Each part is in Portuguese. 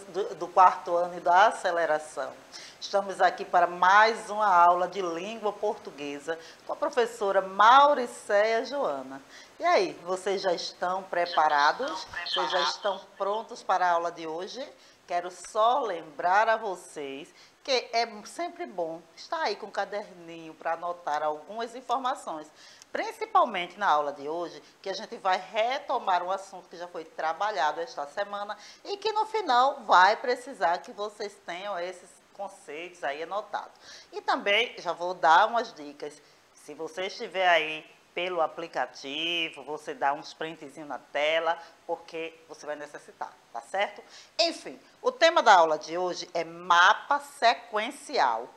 do quarto ano e da aceleração. Estamos aqui para mais uma aula de língua portuguesa com a professora Mauricéia Joana. E aí, vocês já estão preparados? Vocês já estão prontos para a aula de hoje? Quero só lembrar a vocês que é sempre bom estar aí com um caderninho para anotar algumas informações, principalmente na aula de hoje, que a gente vai retomar um assunto que já foi trabalhado esta semana e que no final vai precisar que vocês tenham esses conceitos aí anotados. E também já vou dar umas dicas. Se você estiver aí pelo aplicativo, você dá uns printzinhos na tela, porque você vai necessitar, tá certo? Enfim, o tema da aula de hoje é mapa sequencial,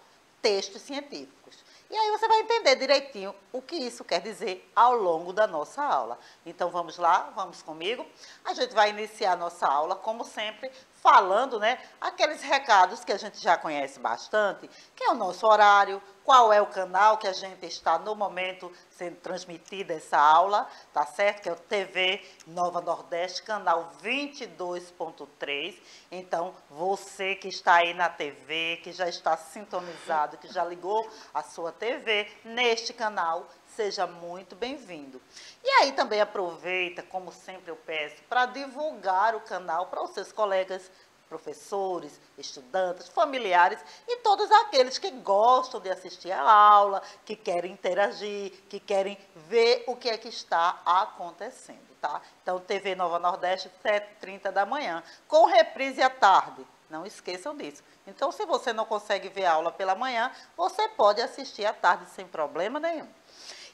textos científicos. E aí você vai entender direitinho o que isso quer dizer ao longo da nossa aula. Então vamos lá, vamos comigo. A gente vai iniciar a nossa aula, como sempre, falando, né, aqueles recados que a gente já conhece bastante, que é o nosso horário, qual é o canal que a gente está no momento sendo transmitida essa aula, tá certo? Que é o TV Nova Nordeste, canal 22.3. Então, você que está aí na TV, que já está sintonizado, que já ligou a sua TV neste canal, seja muito bem-vindo. E aí também aproveita, como sempre eu peço, para divulgar o canal para os seus colegas, professores, estudantes, familiares e todos aqueles que gostam de assistir a aula, que querem interagir, que querem ver o que é que está acontecendo, tá? Então, TV Nova Nordeste, 7h30 da manhã, com reprise à tarde. Não esqueçam disso. Então, se você não consegue ver a aula pela manhã, você pode assistir à tarde sem problema nenhum.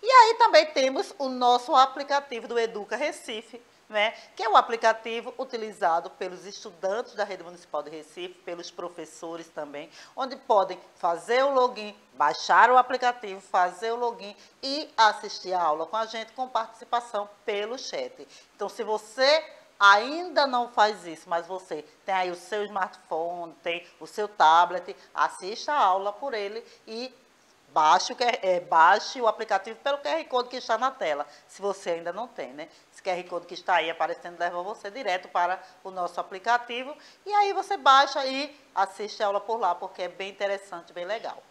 E aí também temos o nosso aplicativo do Educa Recife, né, que é o aplicativo utilizado pelos estudantes da Rede Municipal de Recife, pelos professores também, onde podem fazer o login, baixar o aplicativo, fazer o login e assistir a aula com a gente, com participação pelo chat. Então, se você ainda não faz isso, mas você tem aí o seu smartphone, tem o seu tablet, assista a aula por ele e baixe o aplicativo pelo QR Code que está na tela, se você ainda não tem, né? Esse QR Code que está aí aparecendo leva você direto para o nosso aplicativo e aí você baixa e assiste a aula por lá, porque é bem interessante, bem legal.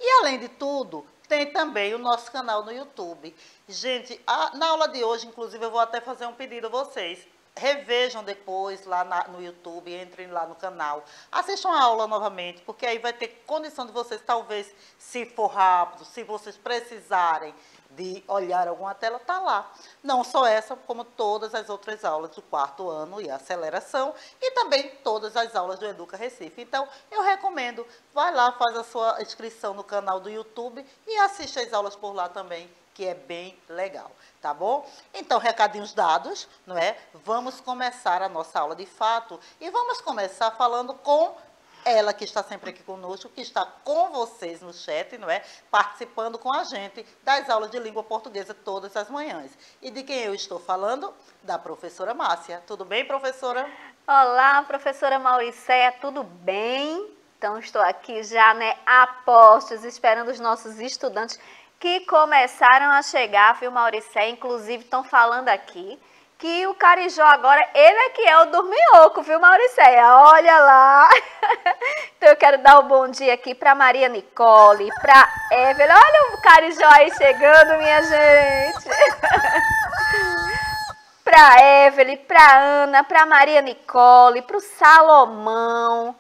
E além de tudo, tem também o nosso canal no YouTube. Gente, na aula de hoje, inclusive, eu vou até fazer um pedido a vocês. Revejam depois lá no YouTube, entrem lá no canal, assistam a aula novamente, porque aí vai ter condição de vocês, talvez, se for rápido, se vocês precisarem de olhar alguma tela, tá lá. Não só essa, como todas as outras aulas do quarto ano e aceleração, e também todas as aulas do Educa Recife. Então, eu recomendo, vai lá, faz a sua inscrição no canal do YouTube e assiste as aulas por lá também, que é bem legal, tá bom? Então, recadinhos dados, não é? Vamos começar a nossa aula de fato e vamos começar falando com ela que está sempre aqui conosco, que está com vocês no chat, não é? Participando com a gente das aulas de língua portuguesa todas as manhãs. E de quem eu estou falando? Da professora Márcia. Tudo bem, professora? Olá, professora Mauricéia, tudo bem? Então, estou aqui já, né, a postos, esperando os nossos estudantes que começaram a chegar, viu, Mauricéia? Inclusive, estão falando aqui que o Carijó agora, ele é que é o dorminhoco, viu, Mauricéia? Olha lá! Então, eu quero dar um bom dia aqui para Maria Nicole, para Evelyn. Olha o Carijó aí chegando, minha gente! Para Evelyn, para Ana, para Maria Nicole, para o Salomão,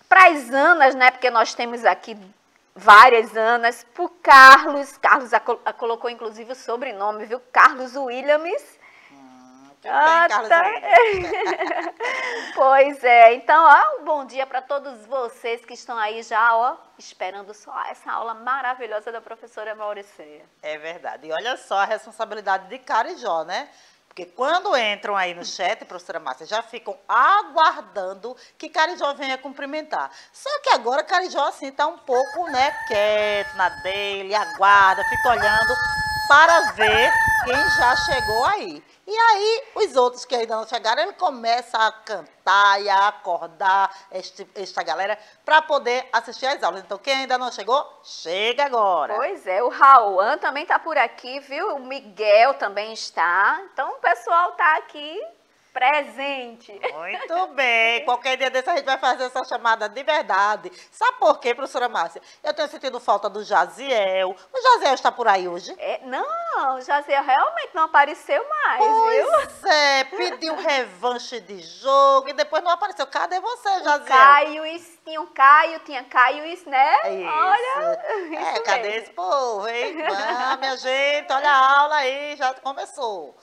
para as Anas, né, porque nós temos aqui várias Anas, para o Carlos colocou inclusive o sobrenome, viu? Carlos Williams. Quem tem Carlos tá. Pois é, então, ó, um bom dia para todos vocês que estão aí já, ó, esperando só essa aula maravilhosa da professora Mauricéia. É verdade. E olha só a responsabilidade de Carijó, né? Porque quando entram aí no chat, professora Márcia, já ficam aguardando que Carijó venha cumprimentar. Só que agora Carijó, assim, está um pouco, né, quieto na dele, aguarda, fica olhando para ver quem já chegou aí. E aí, os outros que ainda não chegaram, ele começa a cantar e a acordar esta galera para poder assistir às aulas. Então, quem ainda não chegou, chega agora. Pois é, o Rauan também está por aqui, viu? O Miguel também está. Então, o pessoal está aqui presente. Muito bem. Qualquer dia desse a gente vai fazer essa chamada de verdade. Sabe por quê, professora Márcia? Eu tenho sentido falta do Jaziel. O Jaziel está por aí hoje? Não, o Jaziel realmente não apareceu mais, viu? Pois é, pediu revanche de jogo e depois não apareceu. Cadê você, Jaziel? Tinha Caio, né? Isso. Olha, isso cadê mesmo. esse povo, hein? Ah, minha gente, olha a aula aí, já começou.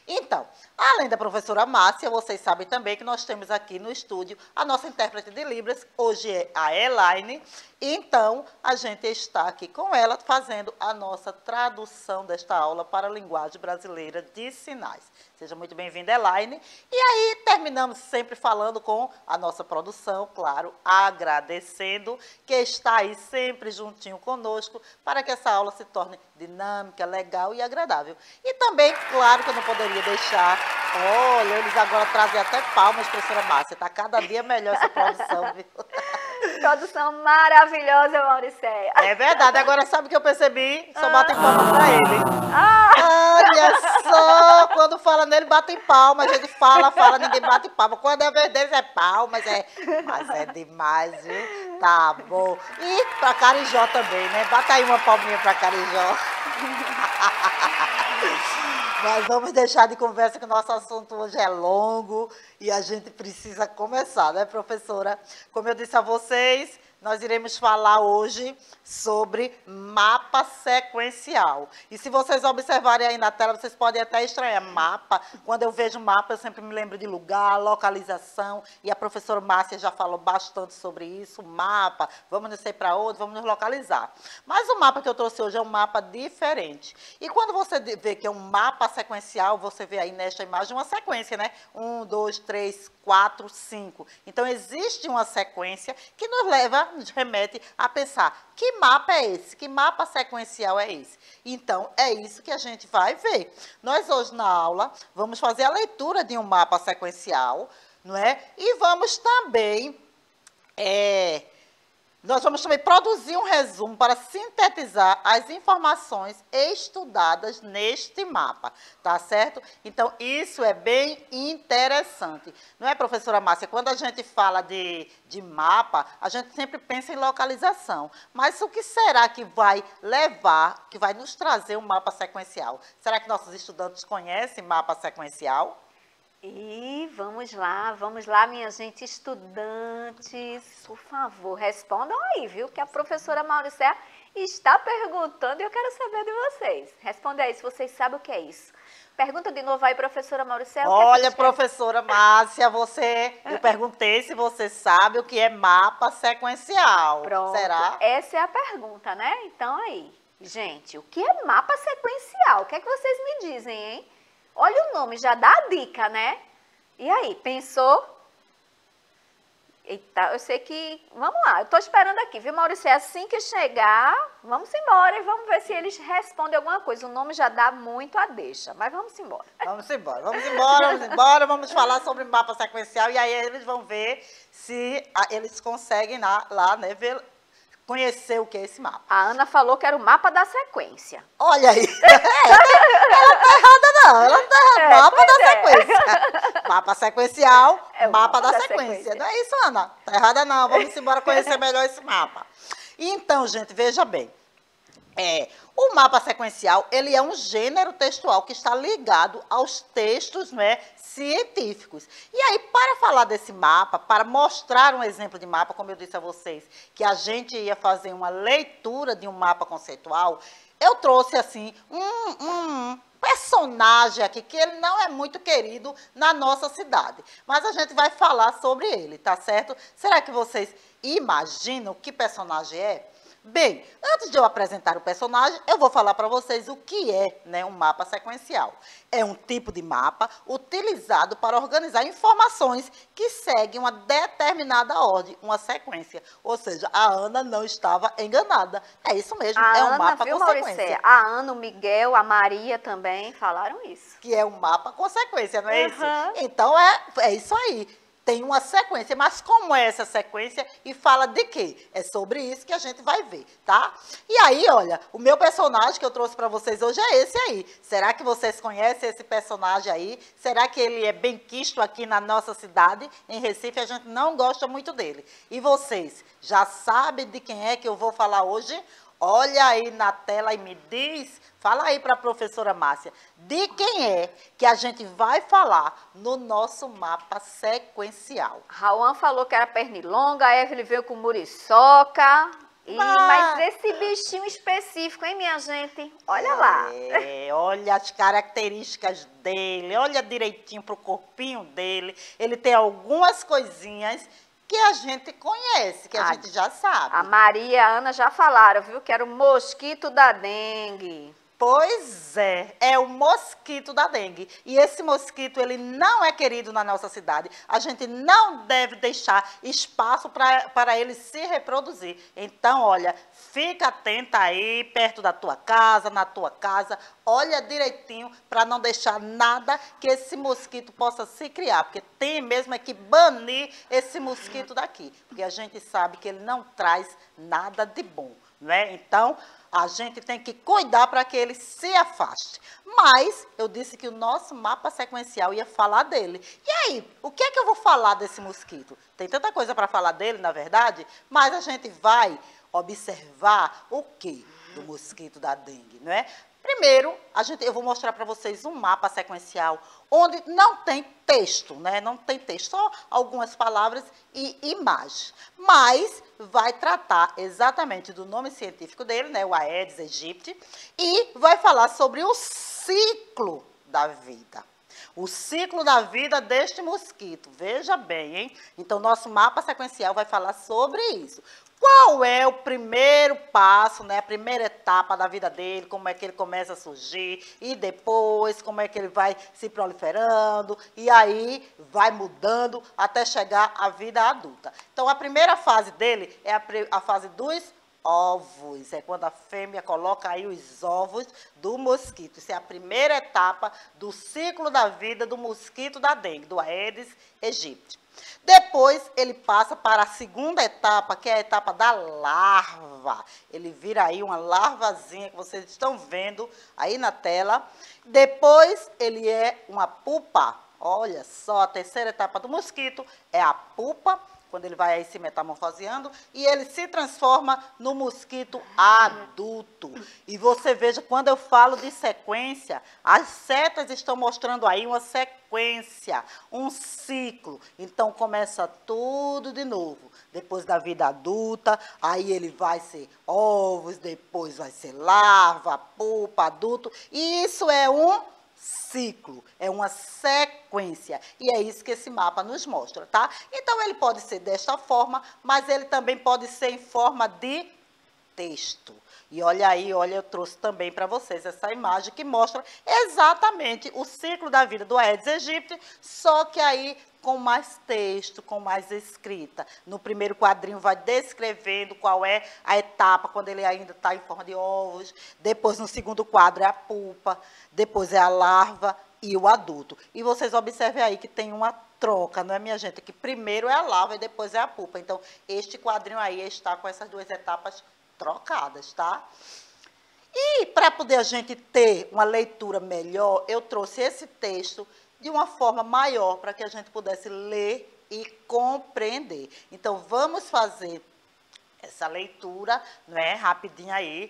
Então, além da professora Márcia, vocês sabem também que nós temos aqui no estúdio a nossa intérprete de Libras, hoje é a Elaine. Então, a gente está aqui com ela fazendo a nossa tradução desta aula para a linguagem brasileira de sinais. Seja muito bem-vinda, Elaine. E aí, terminamos sempre falando com a nossa produção, claro, agradecendo que está aí sempre juntinho conosco para que essa aula se torne dinâmica, legal e agradável. E também, claro que eu não poderia deixar, olha, eles agora trazem até palmas, professora Márcia, está cada dia melhor essa produção, viu? Produção maravilhosa, Mauricéia. É verdade, agora sabe o que eu percebi? Só batem palma pra ele. Ah. Olha só, quando fala nele, batem palma, a gente fala, ninguém bate palma. Quando é a vez deles é palma, mas é demais, viu? Tá bom. E pra Carijó também, né? Bata aí uma palminha pra Carijó. Mas vamos deixar de conversa que o nosso assunto hoje é longo e a gente precisa começar, né, professora? Como eu disse a vocês, nós iremos falar hoje sobre mapa sequencial. E se vocês observarem aí na tela, vocês podem até estranhar mapa. Quando eu vejo mapa, eu sempre me lembro de lugar, localização. E a professora Márcia já falou bastante sobre isso. Mapa, vamos não sei para onde, vamos nos localizar. Mas o mapa que eu trouxe hoje é um mapa diferente. E quando você vê que é um mapa sequencial, você vê aí nesta imagem uma sequência, né? 1, 2, 3, 4, 5. Então, existe uma sequência que nos remete a pensar, que mapa é esse? Que mapa sequencial é esse? Então, é isso que a gente vai ver. Nós hoje na aula vamos fazer a leitura de um mapa sequencial, não é? E vamos também nós vamos também produzir um resumo para sintetizar as informações estudadas neste mapa, tá certo? Então, isso é bem interessante. Não é, professora Márcia? Quando a gente fala de mapa, a gente sempre pensa em localização. Mas o que será que vai levar, que vai nos trazer um mapa sequencial? Será que nossos estudantes conhecem mapa sequencial? E vamos lá, minha gente, estudantes, por favor, respondam aí, viu? Que a professora Mauricéia está perguntando e eu quero saber de vocês. Responde aí se vocês sabem o que é isso. Pergunta de novo aí, professora Mauricéia. Olha, professora Márcia, eu perguntei se você sabe o que é mapa sequencial. Pronto, será? Essa é a pergunta, né? Então aí, gente, o que é mapa sequencial? O que é que vocês me dizem, hein? Olha o nome, já dá a dica, né? E aí, pensou? Eita, eu sei que... Vamos lá, eu tô esperando aqui, viu, Maurício? Assim que chegar, vamos embora e vamos ver se eles respondem alguma coisa. O nome já dá muito a deixa, mas vamos embora. Vamos falar sobre mapa sequencial e aí eles vão ver se eles conseguem lá, né, conhecer o que é esse mapa. A Ana falou que era o mapa da sequência. Olha aí. Ela não tá errada, não. Ela não tá errada. Mapa da sequência. Mapa sequencial, mapa da sequência. Não é isso, Ana? Tá errada, não. Vamos embora conhecer melhor esse mapa. Então, gente, veja bem. O mapa sequencial, ele é um gênero textual que está ligado aos textos, né, científicos. E aí, para falar desse mapa, para mostrar um exemplo de mapa, como eu disse a vocês, que a gente ia fazer uma leitura de um mapa conceitual, eu trouxe, assim, um personagem aqui, que ele não é muito querido na nossa cidade. Mas a gente vai falar sobre ele, tá certo? Será que vocês imaginam que personagem é? Bem, antes de eu apresentar o personagem, eu vou falar para vocês o que é, né, um mapa sequencial. É um tipo de mapa utilizado para organizar informações que seguem uma determinada ordem, uma sequência. Ou seja, a Ana não estava enganada. É isso mesmo, é um mapa com sequência. A Ana, o Miguel, a Maria também falaram isso. Que é um mapa com sequência, não é isso? Então, é isso aí. tem uma sequência, mas como é essa sequência e fala de quê? É sobre isso que a gente vai ver, tá? E aí, olha, o meu personagem que eu trouxe para vocês hoje é esse aí. Será que vocês conhecem esse personagem aí? Será que ele é bem quisto aqui na nossa cidade? Em Recife, a gente não gosta muito dele. E vocês já sabem de quem é que eu vou falar hoje? Olha aí na tela e me diz, fala aí para a professora Márcia, de quem é que a gente vai falar no nosso mapa sequencial. Rauan falou que era pernilonga, a Evelyn veio com muriçoca. Mas esse bichinho específico, hein, minha gente? Olha lá. Olha as características dele, olha direitinho para o corpinho dele. Ele tem algumas coisinhas que a gente conhece, que a gente já sabe. A Maria e a Ana já falaram, viu? Que era o mosquito da dengue. Pois é o mosquito da dengue. E esse mosquito, ele não é querido na nossa cidade. A gente não deve deixar espaço para ele se reproduzir. Então, olha, fica atenta aí, perto da tua casa, na tua casa. Olha direitinho para não deixar nada que esse mosquito possa se criar. Porque tem mesmo é que banir esse mosquito daqui. Porque a gente sabe que ele não traz nada de bom, né? Então, a gente tem que cuidar para que ele se afaste. Mas eu disse que o nosso mapa sequencial ia falar dele. E aí, o que é que eu vou falar desse mosquito? Tem tanta coisa para falar dele, na verdade, mas a gente vai observar o quê do mosquito da dengue, não é? Primeiro, eu vou mostrar para vocês um mapa sequencial onde não tem texto, né? Não tem texto, só algumas palavras e imagens. Mas vai tratar exatamente do nome científico dele, né? O Aedes aegypti, e vai falar sobre o ciclo da vida. O ciclo da vida deste mosquito. Veja bem, hein? Então, nosso mapa sequencial vai falar sobre isso. Qual é o primeiro passo, né? A primeira etapa da vida dele, como é que ele começa a surgir, e depois como é que ele vai se proliferando, e aí vai mudando até chegar à vida adulta. Então, a primeira fase dele é a fase dos ovos. É quando a fêmea coloca aí os ovos do mosquito. Isso é a primeira etapa do ciclo da vida do mosquito da dengue, do Aedes aegypti. Depois ele passa para a segunda etapa, que é a etapa da larva. Ele vira aí uma larvazinha que vocês estão vendo aí na tela. Depois ele é uma pupa. Olha só, a terceira etapa do mosquito é a pupa, quando ele vai aí se metamorfoseando, e ele se transforma no mosquito adulto. E você veja, quando eu falo de sequência, as setas estão mostrando aí uma sequência, um ciclo. Então, começa tudo de novo. Depois da vida adulta, aí ele vai ser ovos, depois vai ser larva, pupa, adulto. E isso é um ciclo, é uma sequência, e é isso que esse mapa nos mostra, tá? Então, ele pode ser desta forma, mas ele também pode ser em forma de texto. E olha aí, olha, eu trouxe também para vocês essa imagem que mostra exatamente o ciclo da vida do Aedes aegypti, só que aí com mais texto, com mais escrita. No primeiro quadrinho vai descrevendo qual é a etapa, quando ele ainda está em forma de ovos. Depois, no segundo quadro, é a pupa. Depois é a larva e o adulto. E vocês observem aí que tem uma troca, não é, minha gente? Que primeiro é a larva e depois é a pupa. Então, este quadrinho aí está com essas duas etapas trocadas, tá? E para poder a gente ter uma leitura melhor, eu trouxe esse texto de uma forma maior, para que a gente pudesse ler e compreender. Então, vamos fazer essa leitura, né, rapidinho aí,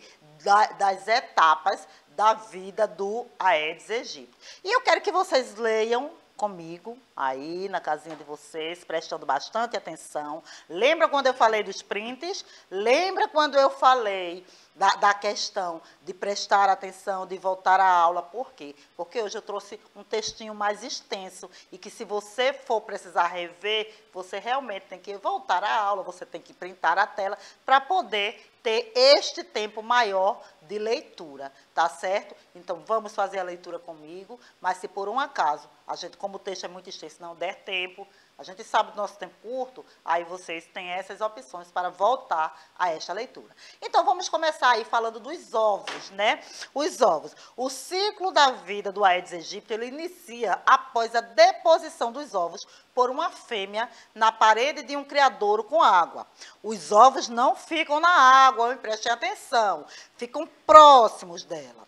das etapas da vida do Aedes aegypti. E eu quero que vocês leiam comigo, aí na casinha de vocês, prestando bastante atenção. Lembra quando eu falei dos prints? Lembra quando eu falei da questão de prestar atenção, de voltar à aula? Por quê? Porque hoje eu trouxe um textinho mais extenso e que, se você for precisar rever, você realmente tem que voltar à aula, você tem que printar a tela para poder ter este tempo maior de leitura, tá certo? Então, vamos fazer a leitura comigo, mas se por um acaso, a gente, como o texto é muito extenso, não der tempo, A gente sabe do nosso tempo curto, aí vocês têm essas opções para voltar a esta leitura. Então, vamos começar aí falando dos ovos, né? Os ovos. O ciclo da vida do Aedes aegypti, ele inicia após a deposição dos ovos por uma fêmea na parede de um criadouro com água. Os ovos não ficam na água, prestem atenção, ficam próximos dela.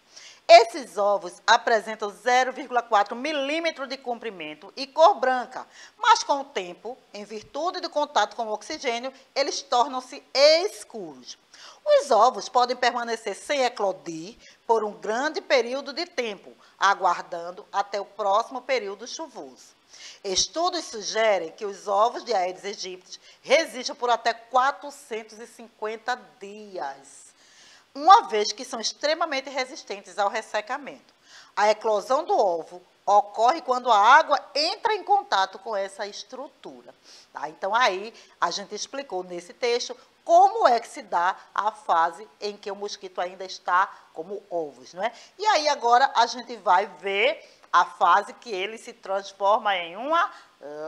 Esses ovos apresentam 0,4 milímetro de comprimento e cor branca, mas com o tempo, em virtude do contato com o oxigênio, eles tornam-se escuros. Os ovos podem permanecer sem eclodir por um grande período de tempo, aguardando até o próximo período chuvoso. Estudos sugerem que os ovos de Aedes aegypti resistem por até 450 dias. Uma vez que são extremamente resistentes ao ressecamento. A eclosão do ovo ocorre quando a água entra em contato com essa estrutura. Tá? Então, aí, a gente explicou nesse texto como é que se dá a fase em que o mosquito ainda está como ovos. Não é? E aí, agora, a gente vai ver a fase que ele se transforma em uma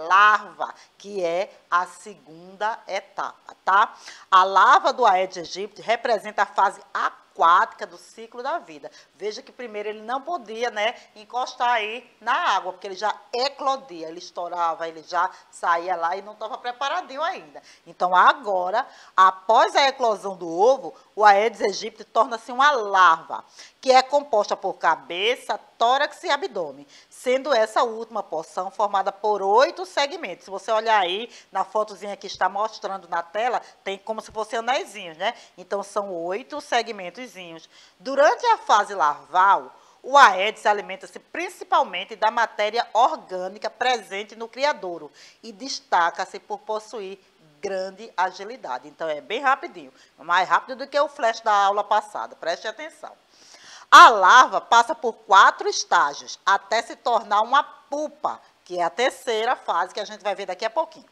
larva, que é a segunda etapa, tá? A larva do Aedes aegypti representa a fase aquática do ciclo da vida. Veja que primeiro ele não podia, né, encostar aí na água, porque ele já eclodia, ele estourava, ele já saía lá e não estava preparadinho ainda. Então agora, após a eclosão do ovo, o Aedes aegypti torna-se uma larva, que é composta por cabeça, tórax e abdômen, sendo essa última porção formada por 8 segmentos. Se você olhar aí na fotozinha que está mostrando na tela, tem como se fossem anéisinhos, né? Então, são 8 segmentozinhos. Durante a fase larval, o Aedes alimenta-se principalmente da matéria orgânica presente no criadouro e destaca-se por possuir grande agilidade. Então, é bem rapidinho, mais rápido do que o flash da aula passada, preste atenção. A larva passa por 4 estágios, até se tornar uma pupa, que é a terceira fase que a gente vai ver daqui a pouquinho.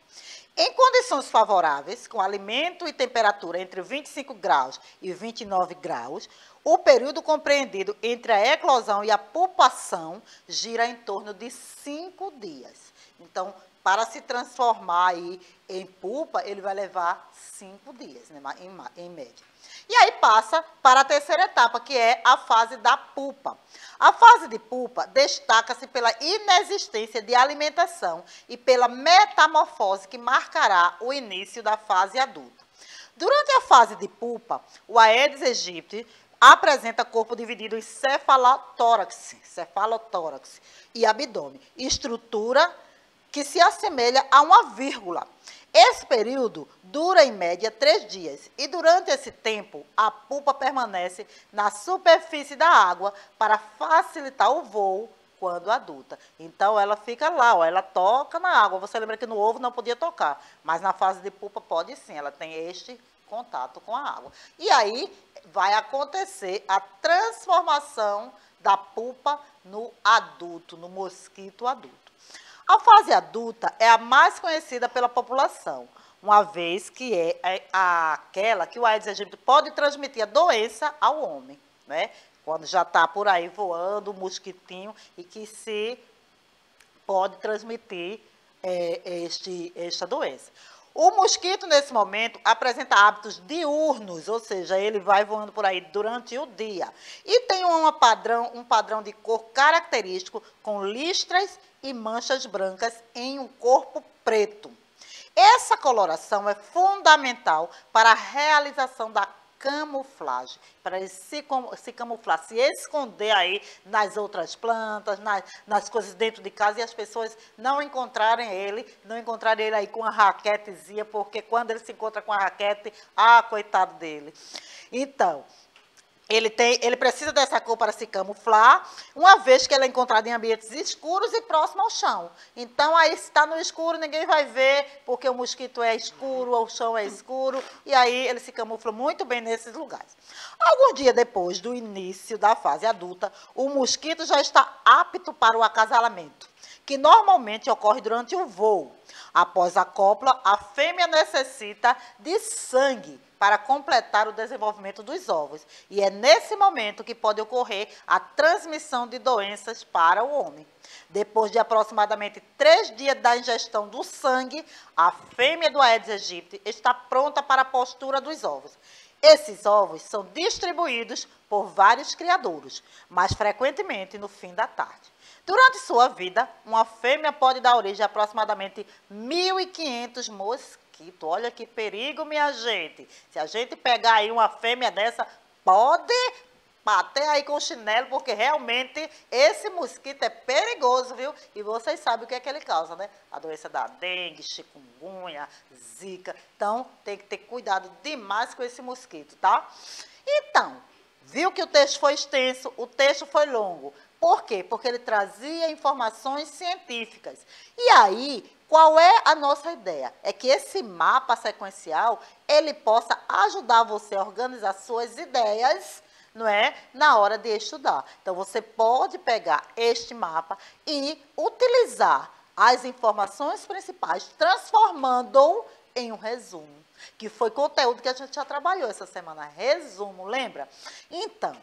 Em condições favoráveis, com alimento e temperatura entre 25 graus e 29 graus, o período compreendido entre a eclosão e a pupação gira em torno de 5 dias. Então, para se transformar aí em pupa, ele vai levar 5 dias, né, em média. E aí passa para a terceira etapa, que é a fase da pupa. A fase de pupa destaca-se pela inexistência de alimentação e pela metamorfose que marcará o início da fase adulta. Durante a fase de pupa, o Aedes aegypti apresenta corpo dividido em cefalotórax e abdômen, estrutura que se assemelha a uma vírgula. Esse período dura, em média, 3 dias, e durante esse tempo, a pupa permanece na superfície da água para facilitar o voo quando adulta. Então, ela fica lá, ó, ela toca na água. Você lembra que no ovo não podia tocar, mas na fase de pupa pode sim, ela tem este contato com a água. E aí, vai acontecer a transformação da pupa no adulto, no mosquito adulto. A fase adulta é a mais conhecida pela população, uma vez que é aquela que o Aedes aegypti pode transmitir a doença ao homem, né? Quando já está por aí voando o mosquitinho e que se pode transmitir esta doença. O mosquito, nesse momento, apresenta hábitos diurnos, ou seja, ele vai voando por aí durante o dia. E tem um padrão de cor característico, com listras e manchas brancas em um corpo preto. Essa coloração é fundamental para a realização da camuflagem, para ele se camuflar, se esconder aí nas outras plantas, nas coisas dentro de casa, e as pessoas não encontrarem ele aí com a raquetezinha, porque quando ele se encontra com a raquete, coitado dele. Então, ele precisa dessa cor para se camuflar, uma vez que ele é encontrado em ambientes escuros e próximo ao chão. Então, aí, se está no escuro, ninguém vai ver, porque o mosquito é escuro, o chão é escuro, e aí ele se camufla muito bem nesses lugares. Alguns dias depois do início da fase adulta, o mosquito já está apto para o acasalamento, que normalmente ocorre durante o voo. Após a cópula, a fêmea necessita de sangue para completar o desenvolvimento dos ovos. E é nesse momento que pode ocorrer a transmissão de doenças para o homem. Depois de aproximadamente 3 dias da ingestão do sangue, a fêmea do Aedes aegypti está pronta para a postura dos ovos. Esses ovos são distribuídos por vários criadouros, mais frequentemente no fim da tarde. Durante sua vida, uma fêmea pode dar origem a aproximadamente 1.500 mosquitos. Olha que perigo, minha gente. Se a gente pegar aí uma fêmea dessa, pode bater aí com o chinelo, porque realmente esse mosquito é perigoso, viu? E vocês sabem o que é que ele causa, né? A doença da dengue, chikungunya, zika. Então, tem que ter cuidado demais com esse mosquito, tá? Então, viu que o texto foi extenso, o texto foi longo. Por quê? Porque ele trazia informações científicas. E aí, qual é a nossa ideia? É que esse mapa sequencial, ele possa ajudar você a organizar suas ideias, não é? Na hora de estudar. Então, você pode pegar este mapa e utilizar as informações principais, transformando-o em um resumo, que foi conteúdo que a gente já trabalhou essa semana. Resumo, lembra? Então,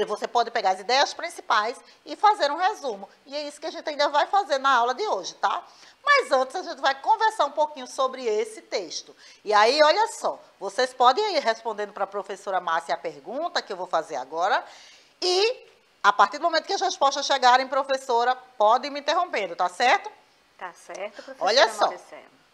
você pode pegar as ideias principais e fazer um resumo. E é isso que a gente ainda vai fazer na aula de hoje, tá? Mas antes a gente vai conversar um pouquinho sobre esse texto. E aí, olha só, vocês podem ir respondendo para a professora Márcia a pergunta que eu vou fazer agora. E, a partir do momento que as respostas chegarem, professora, pode ir me interrompendo, tá certo? Tá certo, professora. Olha só,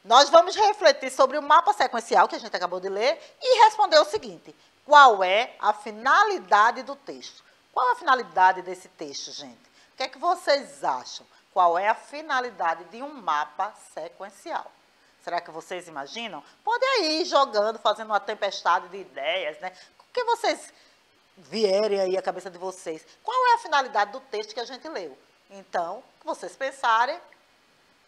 nós vamos refletir sobre o mapa sequencial que a gente acabou de ler e responder o seguinte: qual é a finalidade do texto? Qual é a finalidade desse texto, gente? O que é que vocês acham? Qual é a finalidade de um mapa sequencial? Será que vocês imaginam? Podem ir jogando, fazendo uma tempestade de ideias, né? O que vocês vierem aí à cabeça de vocês? Qual é a finalidade do texto que a gente leu? Então, que vocês pensarem,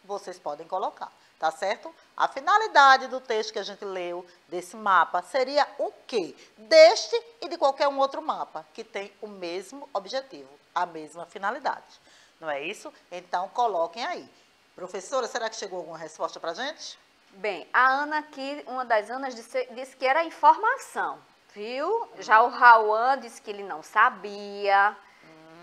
vocês podem colocar. Tá certo? A finalidade do texto que a gente leu, desse mapa, seria o quê? Deste e de qualquer um outro mapa, que tem o mesmo objetivo, a mesma finalidade. Não é isso? Então, coloquem aí. Professora, será que chegou alguma resposta para a gente? Bem, a Ana aqui, uma das Anas, disse que era informação, viu? Já o Rauan disse que ele não sabia.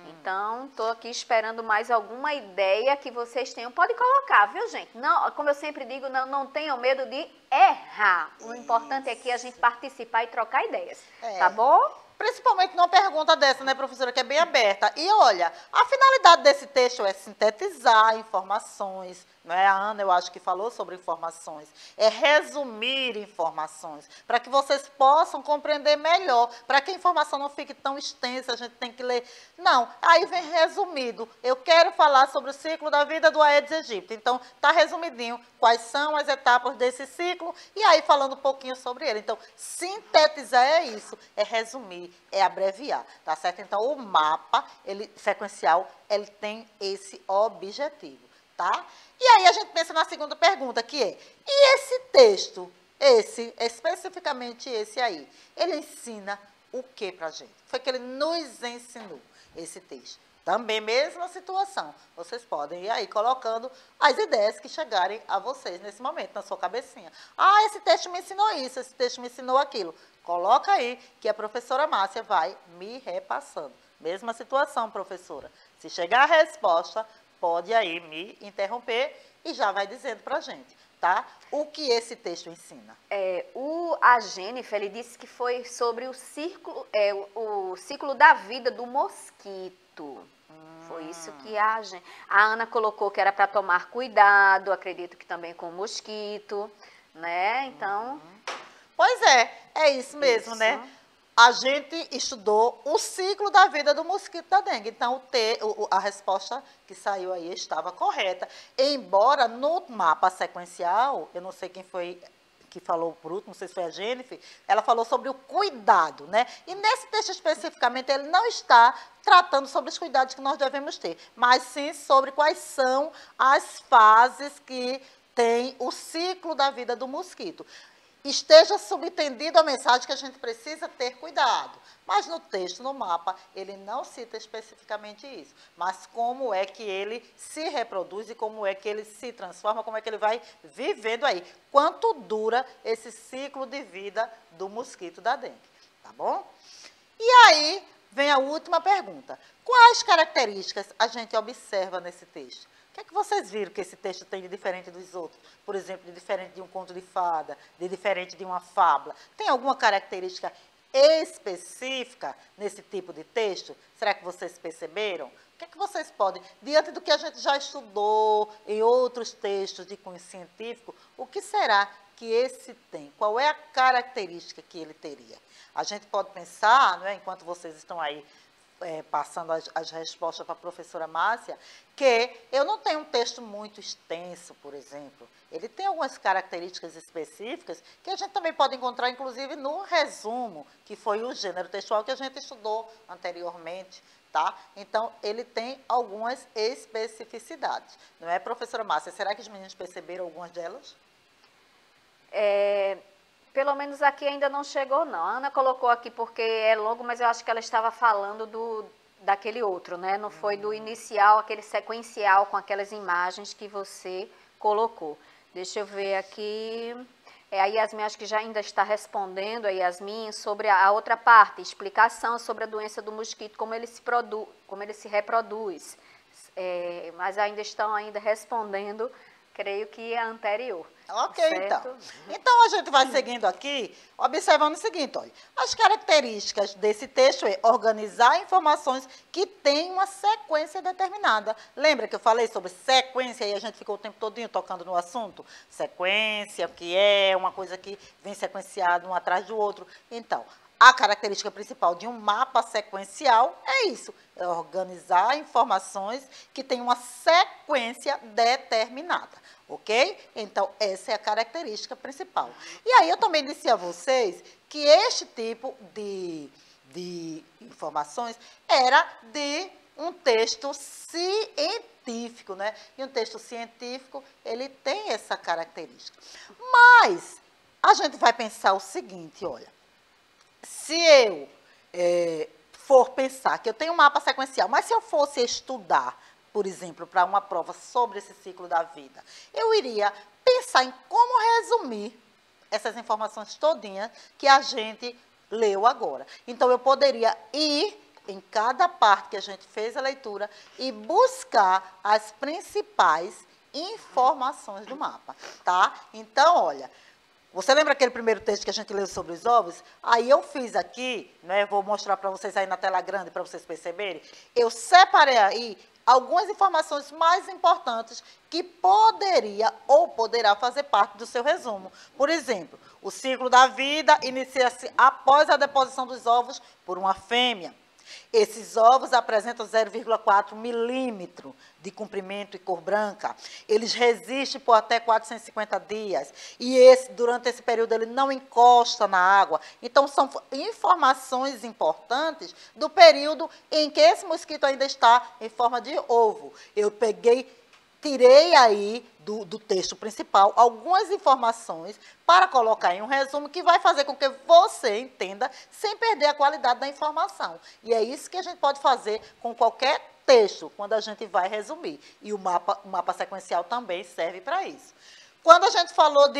Então, estou aqui esperando mais alguma ideia que vocês tenham. Pode colocar, viu, gente? Não, como eu sempre digo, não tenham medo de errar. O importante é que a gente participar e trocar ideias, tá bom? Principalmente numa pergunta dessa, né, professora, que é bem aberta. E olha, a finalidade desse texto é sintetizar informações, não é? A Ana, eu acho que falou sobre informações. É resumir informações, para que vocês possam compreender melhor, para que a informação não fique tão extensa, a gente tem que ler. Não, aí vem resumido. Eu quero falar sobre o ciclo da vida do Aedes aegypti. Então, está resumidinho quais são as etapas desse ciclo, e aí falando um pouquinho sobre ele. Então, sintetizar é isso, é resumir, é abreviar, tá certo? Então, o mapa sequencial, ele tem esse objetivo, tá? E aí a gente pensa na segunda pergunta, que é: e esse texto, especificamente esse aí, ele ensina o que pra gente? Foi que ele nos ensinou, esse texto. Também mesma situação. Vocês podem ir aí colocando as ideias que chegarem a vocês nesse momento, na sua cabecinha. Ah, esse texto me ensinou isso, esse texto me ensinou aquilo. Coloca aí que a professora Márcia vai me repassando. Mesma situação, professora. Se chegar a resposta, pode aí me interromper e já vai dizendo pra gente, tá? O que esse texto ensina? A Jennifer, ele disse que foi sobre o ciclo da vida do mosquito. Foi isso que a Ana colocou, que era para tomar cuidado, acredito que também com o mosquito, né? Então... Pois é isso mesmo, né? A gente estudou o ciclo da vida do mosquito da dengue. Então, a resposta que saiu aí estava correta. Embora no mapa sequencial, eu não sei quem foi que falou por último, não sei se foi a Jennifer, ela falou sobre o cuidado, né? E nesse texto especificamente, ele não está tratando sobre os cuidados que nós devemos ter, mas sim sobre quais são as fases que tem o ciclo da vida do mosquito. esteja subentendido a mensagem que a gente precisa ter cuidado. Mas no texto, no mapa, ele não cita especificamente isso. Mas como é que ele se reproduz e como é que ele se transforma, como é que ele vai vivendo aí. Quanto dura esse ciclo de vida do mosquito da dengue, tá bom? E aí vem a última pergunta. Quais características a gente observa nesse texto? O que é que vocês viram que esse texto tem de diferente dos outros? Por exemplo, de diferente de um conto de fada, de diferente de uma fábula. Tem alguma característica específica nesse tipo de texto? Será que vocês perceberam? O que é que vocês podem, diante do que a gente já estudou em outros textos de cunho científico, o que será que esse tem? Qual é a característica que ele teria? A gente pode pensar, não é, enquanto vocês estão aí passando as respostas para a professora Márcia, que eu não tenho um texto muito extenso, por exemplo. Ele tem algumas características específicas que a gente também pode encontrar, inclusive, no resumo, que foi o gênero textual que a gente estudou anteriormente, tá? Então, ele tem algumas especificidades. Não é, professora Márcia? Será que os meninos perceberam algumas delas? Pelo menos aqui ainda não chegou, não. A Ana colocou aqui porque é longo, mas eu acho que ela estava falando daquele outro, né? Não foi do inicial, aquele sequencial com aquelas imagens que você colocou. Deixa eu ver aqui. A Yasmin acho que já ainda está respondendo, a Yasmin, sobre a outra parte, explicação sobre a doença do mosquito, como ele se reproduz. Mas ainda estão respondendo, creio que a anterior. Ok, certo? então. Então, a gente vai seguindo aqui, observando o seguinte, olha. As características desse texto é organizar informações que têm uma sequência determinada. Lembra que eu falei sobre sequência e a gente ficou o tempo todinho tocando no assunto? Sequência, o que é uma coisa que vem sequenciada um atrás do outro. Então, a característica principal de um mapa sequencial é isso, é organizar informações que têm uma sequência determinada, ok? Então, essa é a característica principal. E aí, eu também disse a vocês que este tipo de informações era de um texto científico, né? E um texto científico, ele tem essa característica. Mas, a gente vai pensar o seguinte, olha. Se eu for pensar que eu tenho um mapa sequencial, mas se eu fosse estudar, por exemplo, para uma prova sobre esse ciclo da vida, eu iria pensar em como resumir essas informações todinhas que a gente leu agora. Então, eu poderia ir em cada parte que a gente fez a leitura e buscar as principais informações do mapa, tá? Então, olha... Você lembra aquele primeiro texto que a gente leu sobre os ovos? Aí eu fiz aqui, né, vou mostrar para vocês aí na tela grande, para vocês perceberem. Eu separei aí algumas informações mais importantes que poderia ou poderá fazer parte do seu resumo. Por exemplo, o ciclo da vida inicia-se após a deposição dos ovos por uma fêmea. Esses ovos apresentam 0,4 milímetro de comprimento e cor branca. Eles resistem por até 450 dias. E durante esse período ele não encosta na água. Então, são informações importantes do período em que esse mosquito ainda está em forma de ovo. Eu tirei aí do texto principal algumas informações para colocar em um resumo que vai fazer com que você entenda sem perder a qualidade da informação. E é isso que a gente pode fazer com qualquer texto, quando a gente vai resumir. E o mapa sequencial também serve para isso. Quando a gente falou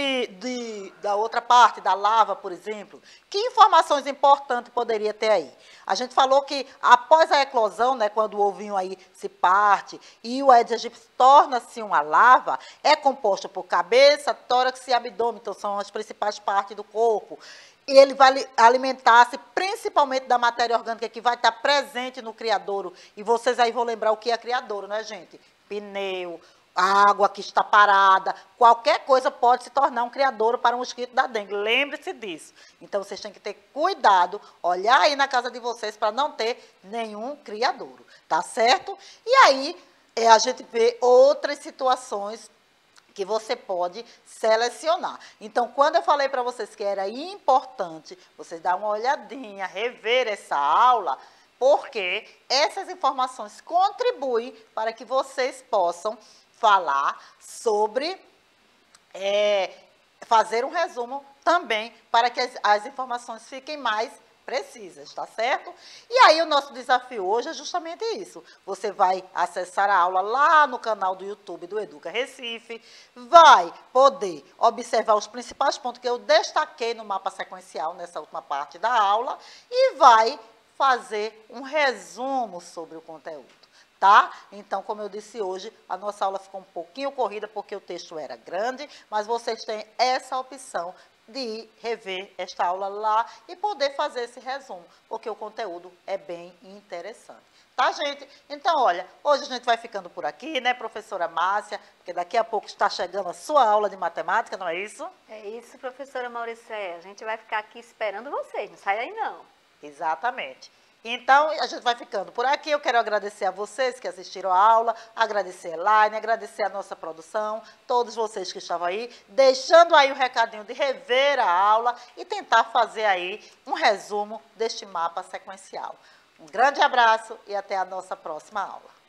da outra parte, da lava, por exemplo, que informações importantes poderia ter aí? A gente falou que após a eclosão, né, quando o ovinho aí se parte e o Aedes aegypti torna-se uma larva, é composto por cabeça, tórax e abdômen, então são as principais partes do corpo. E ele vai alimentar-se principalmente da matéria orgânica que vai estar presente no criadouro. E vocês aí vão lembrar o que é criadouro, né, gente? Pneu, água que está parada, qualquer coisa pode se tornar um criadouro para um mosquito da dengue. Lembre-se disso. Então, vocês têm que ter cuidado, olhar aí na casa de vocês para não ter nenhum criadouro, tá certo? E aí, a gente vê outras situações que você pode selecionar. Então, quando eu falei para vocês que era importante vocês dar uma olhadinha, rever essa aula, porque essas informações contribuem para que vocês possam falar sobre fazer um resumo também para que as informações fiquem mais precisas, tá certo? E aí o nosso desafio hoje é justamente isso. Você vai acessar a aula lá no canal do YouTube do Educa Recife, vai poder observar os principais pontos que eu destaquei no mapa sequencial nessa última parte da aula e vai fazer um resumo sobre o conteúdo. Tá? Então, como eu disse hoje, a nossa aula ficou um pouquinho corrida porque o texto era grande, mas vocês têm essa opção de rever esta aula lá e poder fazer esse resumo, porque o conteúdo é bem interessante. Tá, gente? Então, olha, hoje a gente vai ficando por aqui, né, professora Márcia, porque daqui a pouco está chegando a sua aula de matemática, não é isso? É isso, professora Mauricéia. A gente vai ficar aqui esperando vocês, não sai daí não. Exatamente. Então, a gente vai ficando por aqui. Eu quero agradecer a vocês que assistiram a aula, agradecer a Elaine, agradecer a nossa produção, todos vocês que estavam aí, deixando aí o recadinho de rever a aula e tentar fazer aí um resumo deste mapa sequencial. Um grande abraço e até a nossa próxima aula.